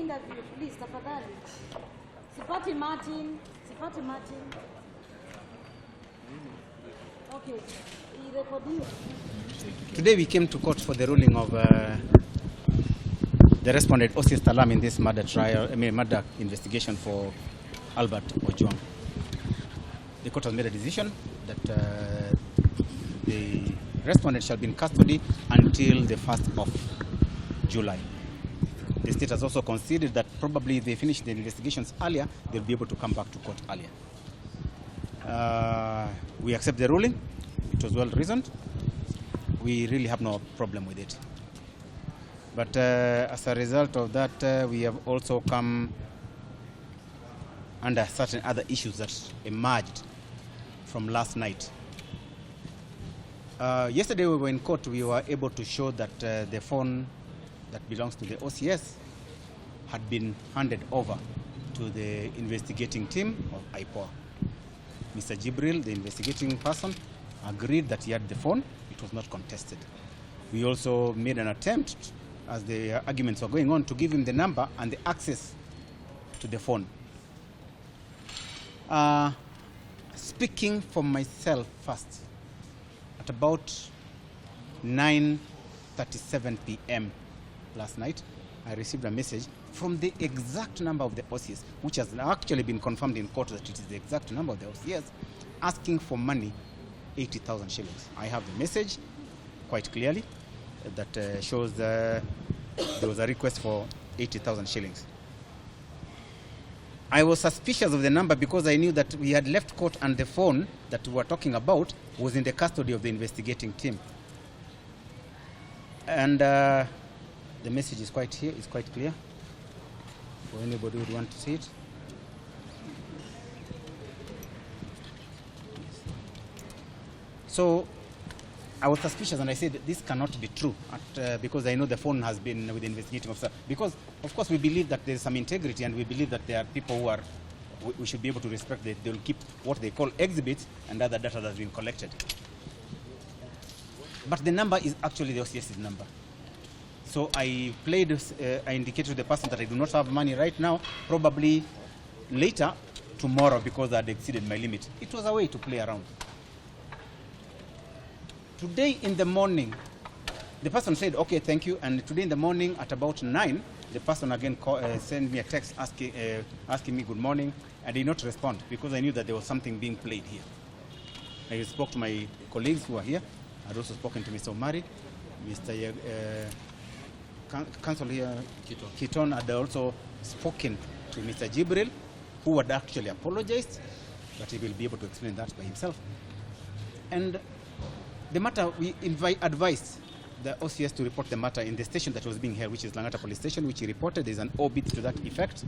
interview, please, tafadhali. Sipati Martin. Okay. Today we came to court for the ruling of the respondent OCS Talam in this murder investigation for Albert Ojwang. The court has made a decision that the respondent shall be in custody until the 1st of July. The state has also conceded that probably if they finish the investigations earlier, they'll be able to come back to court earlier. We accept the ruling. It was well reasoned. We really have no problem with it. But as a result of that, we have also come under certain other issues that emerged from last night. Yesterday we were in court. We were able to show that the phone that belongs to the OCS had been handed over to the investigating team of IPOA. Mr. Jibril, the investigating person, agreed that he had the phone. It was not contested. We also made an attempt, as the arguments were going on, to give him the number and the access to the phone. Speaking for myself first, at about 9:37 p.m. last night, I received a message from the exact number of the OCS, which has actually been confirmed in court that it is the exact number of the OCS, asking for money, 80,000 shillings. I have the message quite clearly that shows there was a request for 80,000 shillings. I was suspicious of the number because I knew that we had left court and the phone that we were talking about was in the custody of the investigating team. And the message is quite here, it's quite clear for anybody who would want to see it. So I was suspicious and I said this cannot be true because I know the phone has been with the investigating officer. Because of course we believe that there is some integrity and we believe that there are people who are, we should be able to respect that they will keep what they call exhibits and other data that has been collected. But the number is actually the OCS's number. So I indicated to the person that I do not have money right now, probably later, tomorrow, because I had exceeded my limit. It was a way to play around. Today in the morning, the person said, okay, thank you. And today in the morning at about 9, the person again sent me a text asking me good morning. I did not respond because I knew that there was something being played here. I spoke to my colleagues who are here. I had also spoken to Mr. Omari, Mr. Council here, Kiton had also spoken to Mr. Jibril, who had actually apologized, but he will be able to explain that by himself. And the matter, we advised the OCS to report the matter in the station that was being held, which is Langata Police Station, which he reported. There's an obit to that effect.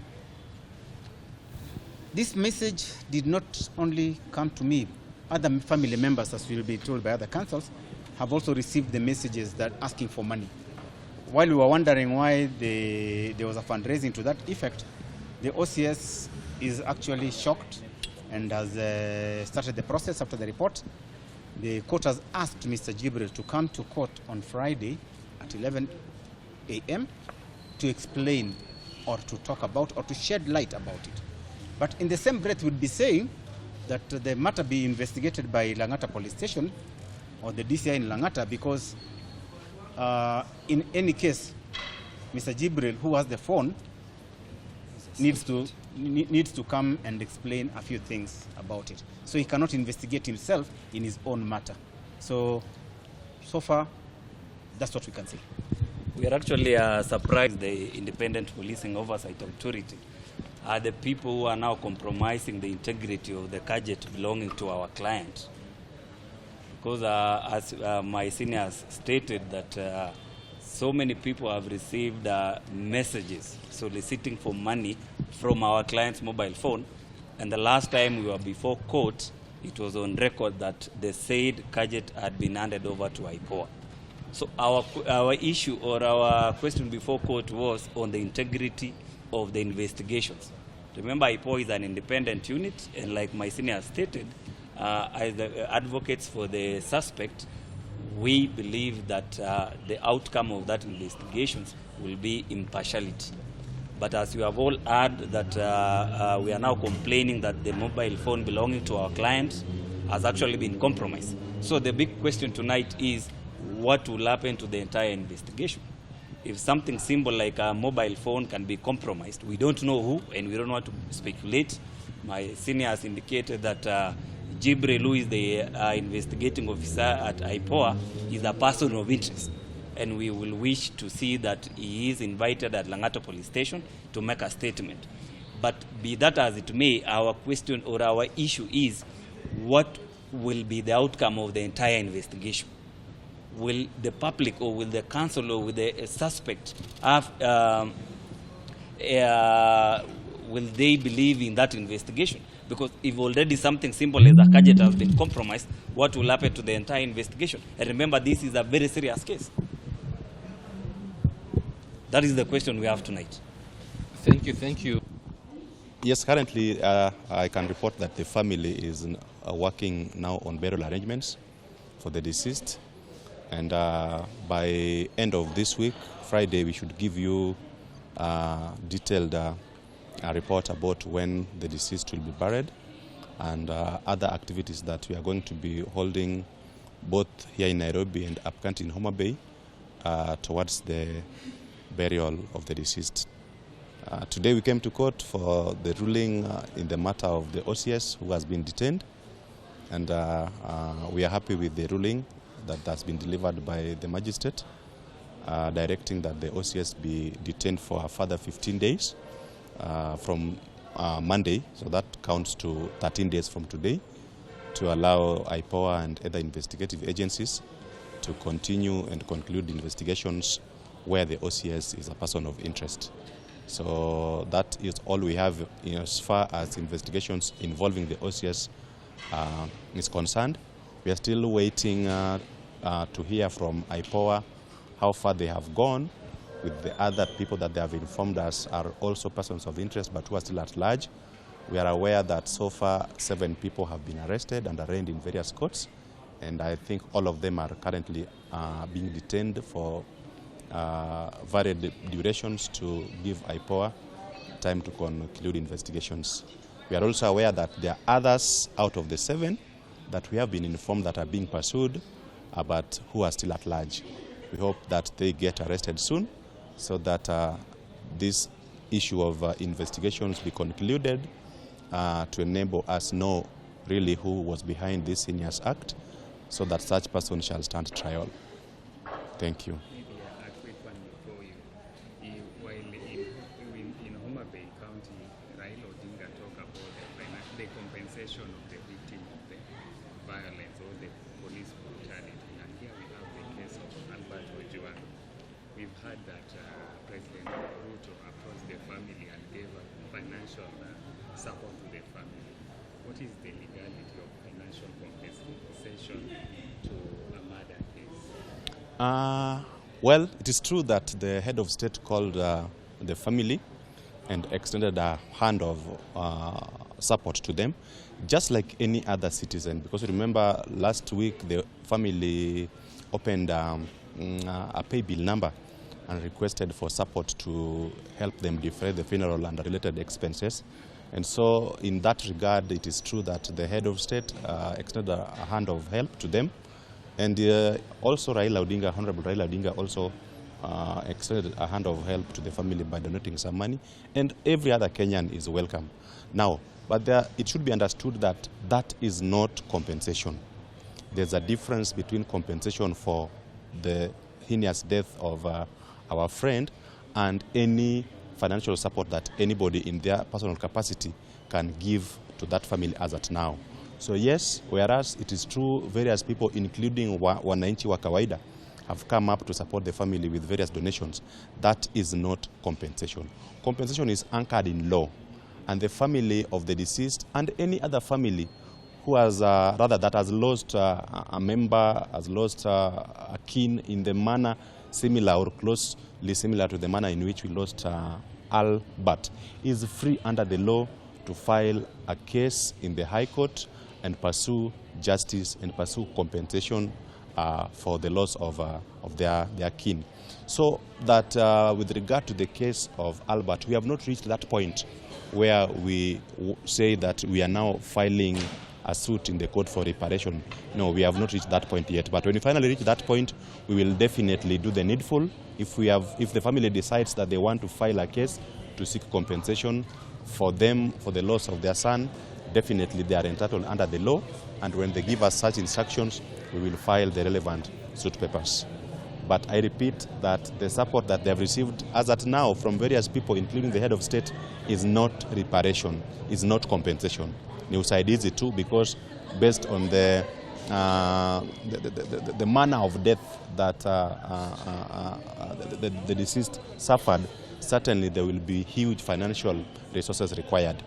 This message did not only come to me. Other family members, as will be told by other councils, have also received the messages that asking for money. While we were wondering why there was a fundraising to that effect, the OCS is actually shocked and has started the process after the report. The court has asked Mr. Jibril to come to court on Friday at 11 a.m. to explain or to talk about or to shed light about it. But in the same breath, we'd be saying that the matter be investigated by Langata Police Station or the DCI in Langata because in any case, Mr. Jibril, who has the phone, needs to come and explain a few things about it. So he cannot investigate himself in his own matter. So far, that's what we can say. We are actually surprised the Independent Policing Oversight Authority are the people who are now compromising the integrity of the gadget belonging to our client. Because as my seniors stated that so many people have received messages soliciting for money from our client's mobile phone, and the last time we were before court, it was on record that the said gadget had been handed over to IPOA. So our issue or our question before court was on the integrity of the investigations. Remember, IPOA is an independent unit, and like my senior stated, as the advocates for the suspect, we believe that the outcome of that investigations will be impartiality. But as you have all heard that we are now complaining that the mobile phone belonging to our clients has actually been compromised. So the big question tonight is what will happen to the entire investigation? If something simple like a mobile phone can be compromised, we don't know who and we don't want to speculate. My senior has indicated that Jibril, who is the investigating officer at IPOA, is a person of interest. And we will wish to see that he is invited at Lang'ata Police Station to make a statement. But be that as it may, our question or our issue is what will be the outcome of the entire investigation? Will the public or will the council or will the suspect have, will they believe in that investigation? Because if already something simple as a gadget has been compromised, what will happen to the entire investigation? And remember, this is a very serious case. That is the question we have tonight. Thank you, thank you. Yes, currently I can report that the family is working now on burial arrangements for the deceased. And by end of this week, Friday, we should give you a detailed report about when the deceased will be buried and other activities that we are going to be holding both here in Nairobi and up country in Homa Bay towards the burial of the deceased. Today we came to court for the ruling in the matter of the OCS who has been detained, and we are happy with the ruling that's been delivered by the magistrate, directing that the OCS be detained for a further 15 days from Monday, so that counts to 13 days from today, to allow IPOA and other investigative agencies to continue and conclude investigations where the OCS is a person of interest. So that is all we have as far as investigations involving the OCS is concerned. We are still waiting to hear from IPOA how far they have gone with the other people that they have informed us are also persons of interest but who are still at large. We are aware that so far 7 people have been arrested and arraigned in various courts, and I think all of them are currently being detained for varied durations to give IPOA time to conclude investigations. We are also aware that there are others out of the 7 that we have been informed that are being pursued, but who are still at large. We hope that they get arrested soon so that this issue of investigations be concluded to enable us know really who was behind this heinous act, so that such person shall stand trial. Thank you. The compensation of the victim of the violence or the police brutality. And here we have the case of Albert Ojwang. We've heard that President Ruto approached the family and gave financial support to the family. What is the legality of financial compensation to a murder case? Well, it is true that the head of state called the family and extended a hand of support to them, just like any other citizen. Because remember, last week the family opened a pay bill number and requested for support to help them defray the funeral and related expenses. And so in that regard, it is true that the head of state extended a hand of help to them. And also Raila Odinga, Honorable Raila Odinga also extended a hand of help to the family by donating some money. And every other Kenyan is welcome. Now, but it should be understood that that is not compensation. There's a difference between compensation for the heinous death of our friend and any financial support that anybody in their personal capacity can give to that family as at now. So yes, whereas it is true various people, including wananchi wa kawaida, have come up to support the family with various donations, that is not compensation. Compensation is anchored in law. And the family of the deceased and any other family who has, that has lost a member, has lost a kin in the manner similar or closely similar to the manner in which we lost Albert, is free under the law to file a case in the High Court and pursue justice and pursue compensation for the loss of their kin. So that with regard to the case of Albert, we have not reached that point where we say that we are now filing a suit in the court for reparation. No, we have not reached that point yet. But when we finally reach that point, we will definitely do the needful. If the family decides that they want to file a case to seek compensation for them for the loss of their son, definitely they are entitled under the law. And when they give us such instructions, we will file the relevant suit papers. But I repeat that the support that they have received as at now from various people, including the head of state, is not reparation, is not compensation. Ni usaidizi too, because based on the manner of death that the deceased suffered, certainly there will be huge financial resources required.